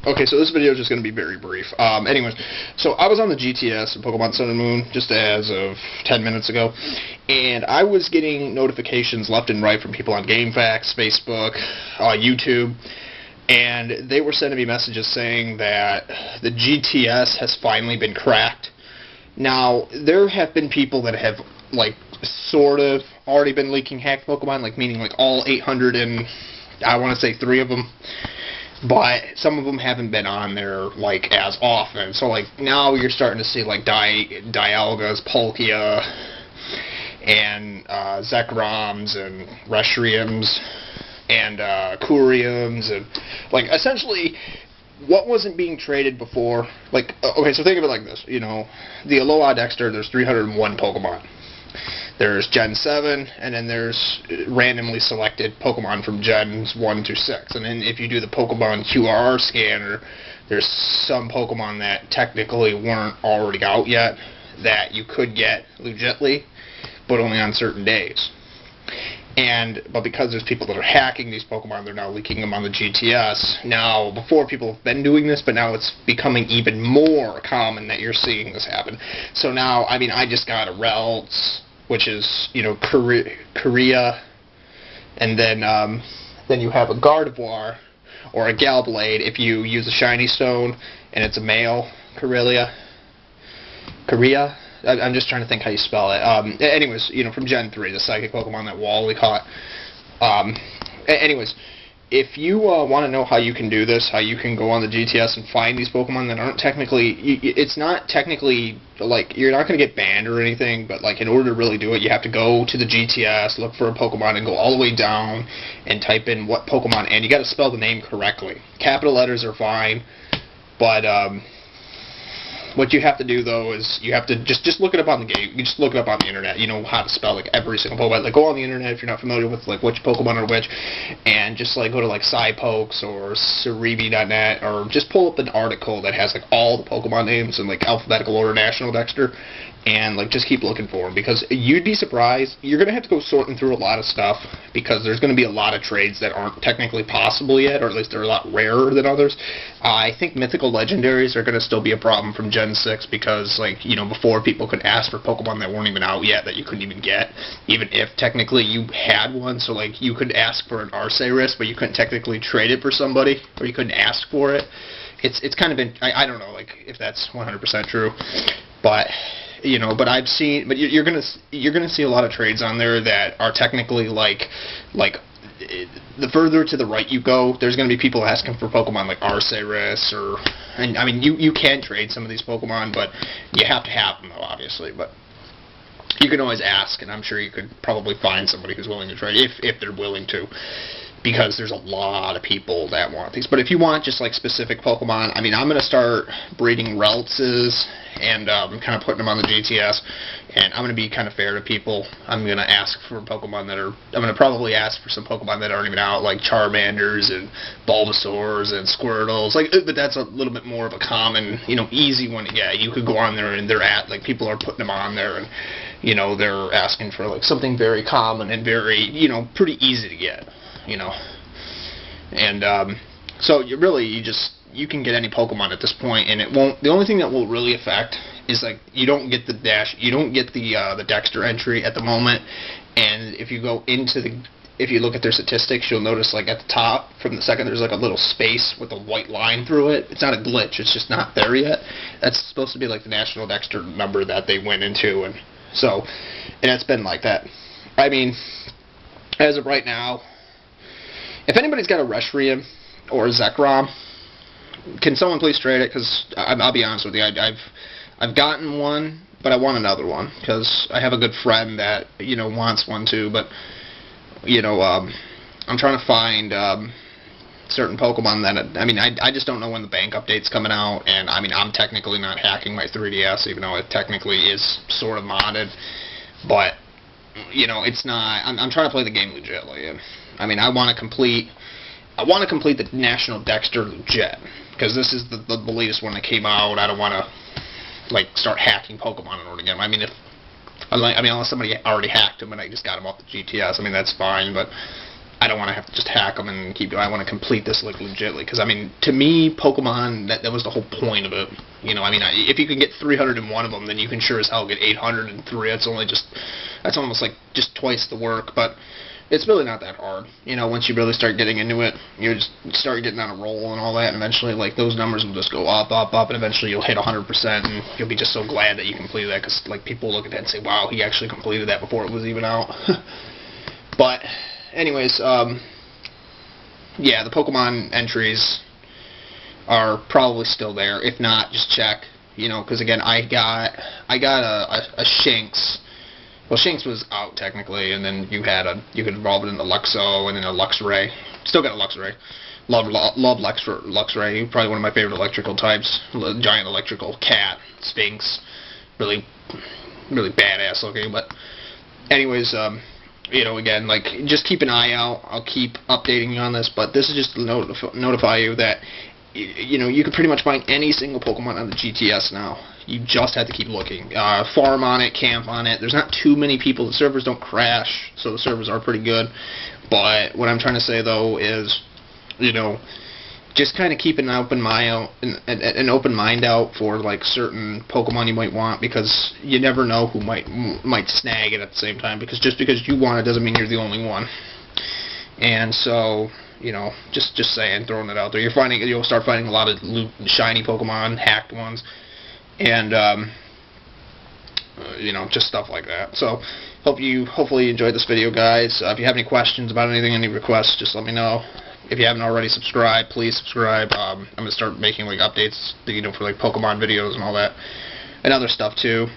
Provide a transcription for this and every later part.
Okay, so this video is just going to be very brief. Anyways, so I was on the GTS of Pokemon Sun and Moon just as of 10 minutes ago, and I was getting notifications left and right from people on GameFAQs, Facebook, YouTube, and they were sending me messages saying that the GTS has finally been cracked. Now, there have been people that have, like, sort of already been leaking hacked Pokemon, like, meaning, like, all 800 and, I want to say 3 of them. But some of them haven't been on there, like, as often. So, like, now you're starting to see, like, Dialgas, Palkia, and Zekrams, and Reshirems, and Kuriums, and, like, essentially, what wasn't being traded before, like, okay, so think of it like this, you know, the Alola Dexter, there's 301 Pokemon. There's Gen 7, and then there's randomly selected Pokemon from Gens 1 through 6. And then if you do the Pokemon QRR scanner, there's some Pokemon that technically weren't already out yet that you could get legitly, but only on certain days. But because there's people that are hacking these Pokemon, they're now leaking them on the GTS. Now, before people have been doing this, but now it's becoming even more common that you're seeing this happen. So now, I mean, I just got a Ralts, which is, you know, Korea, and then you have a Gardevoir, or a Galblade if you use a Shiny Stone, and it's a male Korea. I'm just trying to think how you spell it. Anyways, you know, from Gen 3, the Psychic Pokemon that Wally caught. Anyways, if you want to know how you can do this, how you can go on the GTS and find these Pokemon that aren't technically, it's not technically, like, you're not going to get banned or anything, but, like, in order to really do it, you have to go to the GTS, look for a Pokemon, and go all the way down and type in what Pokemon, and you got to spell the name correctly. Capital letters are fine, but, what you have to do, though, is you have to just look it up on the game. You just look it up on the internet. You know how to spell, like, every single Pokemon. Like, go on the internet if you're not familiar with, like, which Pokemon are which, and just, like, go to, like, SciPokes or Cerebi.net, or just pull up an article that has, like, all the Pokemon names in, like, alphabetical order, National Dexter, and, like, just keep looking for them, because you'd be surprised. You're going to have to go sorting through a lot of stuff, because there's going to be a lot of trades that aren't technically possible yet, or at least they're a lot rarer than others. I think Mythical Legendaries are going to still be a problem from Gen 6, because, like, you know, before people could ask for Pokemon that weren't even out yet, that you couldn't even get, even if technically you had one. So, like, you could ask for an Arceus, but you couldn't technically trade it for somebody, or you couldn't ask for it. It's kind of been, I don't know, like, if that's 100% true, but, you know, but I've seen, but you're gonna see a lot of trades on there that are technically like the further to the right you go, there's going to be people asking for Pokemon like Arceus, and I mean, you can trade some of these Pokemon, but you have to have them, though, obviously, but you can always ask, and I'm sure you could probably find somebody who's willing to trade, if they're willing to, because there's a lot of people that want these. But if you want just, like, specific Pokemon, I mean, I'm going to start breeding Raltses, and kind of putting them on the GTS, and I'm going to be kind of fair to people. I'm going to ask for Pokemon that are, I'm going to probably ask for some Pokemon that aren't even out, like Charmanders and Bulbasaurs and Squirtles, like, but that's a little bit more of a common, you know, easy one to get. You could go on there and like, people are putting them on there, and, you know, they're asking for, like, something very common and very, you know, pretty easy to get, you know, and, so you can get any Pokemon at this point, and it won't. The only thing that will really affect is, like, you don't get the Dexter entry at the moment, and if you go into if you look at their statistics, you'll notice, like, at the top from the second, there's, like, a little space with a white line through it. It's not a glitch. It's just not there yet. That's supposed to be, like, the National Dexter number that they went into, and it's been like that. I mean, as of right now, if anybody's got a Reshiram or a Zekrom, can someone please trade it? Because I'll be honest with you, I've gotten one, but I want another one, because I have a good friend that, you know, wants one too. But, you know, I'm trying to find certain Pokemon that, I mean, I just don't know when the bank update's coming out, and I mean, I'm technically not hacking my 3DS, even though it technically is sort of modded, but, you know, it's not. I'm trying to play the game legitly, and I mean, I want to complete the National Dexter legit, because this is the latest one that came out. I don't want to, like, start hacking Pokemon in order to get them. I mean, unless somebody already hacked them and I just got them off the GTS, I mean, that's fine, but I don't want to have to just hack them and keep doing. I want to complete this like legitly, because I mean, to me, Pokemon, that was the whole point of it. You know, I mean, if you can get 301 of them, then you can sure as hell get 803. That's almost like just twice the work, but it's really not that hard. You know, once you really start getting into it, you just start getting on a roll and all that, and eventually, like, those numbers will just go up, up, up, and eventually you'll hit 100%, and you'll be just so glad that you completed that, because, like, people look at that and say, wow, he actually completed that before it was even out. But anyways, yeah, the Pokemon entries are probably still there. If not, just check. You know, because again, I got a Shinx. Well, Shinx was out technically, and then you could evolve it into Luxo and then a Luxray. Still got a Luxray. Love Luxray. Probably one of my favorite electrical types. Giant electrical cat, Sphinx. Really badass looking. But anyways, you know, again, like, just keep an eye out. I'll keep updating you on this, but this is just to notify you that, you know, you can pretty much find any single Pokemon on the GTS now. You just have to keep looking. Farm on it, camp on it. There's not too many people. The servers don't crash, so the servers are pretty good. But what I'm trying to say, though, is, you know, just kind of keep an open mind out for, like, certain Pokemon you might want, because you never know who might snag it at the same time. Because just because you want it doesn't mean you're the only one. And so, you know, just saying, throwing it out there. You'll start finding a lot of shiny Pokemon, hacked ones, and you know, just stuff like that. So, hopefully you enjoyed this video, guys. If you have any questions about anything, any requests, just let me know. If you haven't already subscribed, please subscribe. I'm gonna start making like updates, you know, for like Pokemon videos and all that, and other stuff too.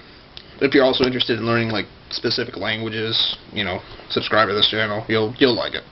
If you're also interested in learning like specific languages, you know, subscribe to this channel. You'll like it.